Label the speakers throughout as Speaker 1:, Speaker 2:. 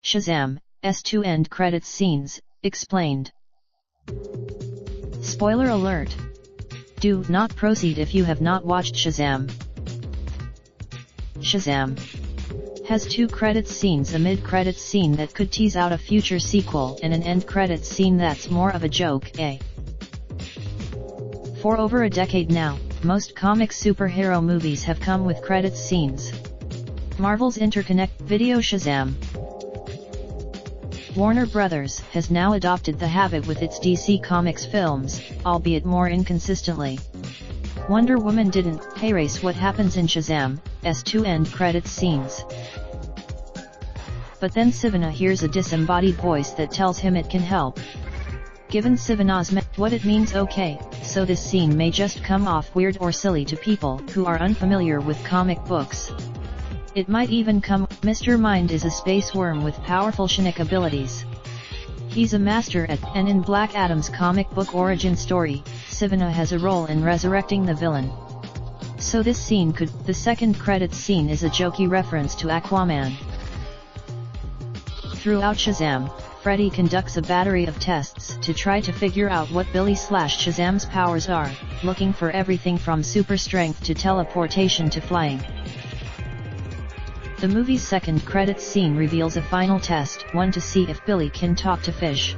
Speaker 1: Shazam's two end credits scenes, explained. Spoiler alert! Do not proceed if you have not watched Shazam. Shazam has two credits scenes: a mid-credits scene that could tease out a future sequel and an end credits scene that's more of a joke. For over a decade now, most comic superhero movies have come with credits scenes. Marvel's interconnect video Shazam. Warner Bros. Has now adopted the habit with its DC Comics films, albeit more inconsistently. Wonder Woman didn't erase what happens in Shazam's two end credits scenes. But then Sivana hears a disembodied voice that tells him it can help. Given Sivana's what it means, okay, so this scene may just come off weird or silly to people who are unfamiliar with comic books. It might even come, Mr. Mind is a space worm with powerful Shinik abilities. He's a master at, and in Black Adam's comic book origin story, Sivana has a role in resurrecting the villain. So this scene could, the second credits scene is a jokey reference to Aquaman. Throughout Shazam, Freddy conducts a battery of tests to try to figure out what Billy/Shazam's powers are, looking for everything from super strength to teleportation to flying. The movie's second credits scene reveals a final test, one to see if Billy can talk to fish.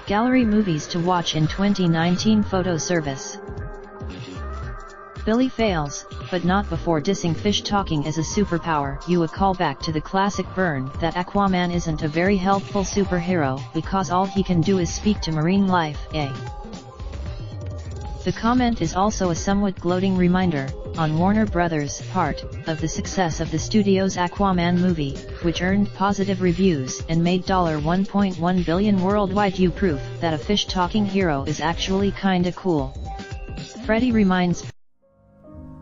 Speaker 1: Gallery movies to watch in 2019 photo service. Billy fails, but not before dissing fish talking as a superpower. A callback to the classic burn that Aquaman isn't a very helpful superhero because all he can do is speak to marine life. The comment is also a somewhat gloating reminder, on Warner Bros.' part, of the success of the studio's Aquaman movie, which earned positive reviews and made $1.1 billion worldwide. Proof that a fish-talking hero is actually kinda cool. Freddy reminds.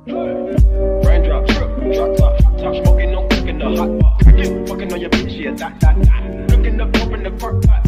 Speaker 2: Raindrop, drop top, smoking, no cooking the hot pot. Fucking on your bitch, yeah, that. Looking up, open the park pot.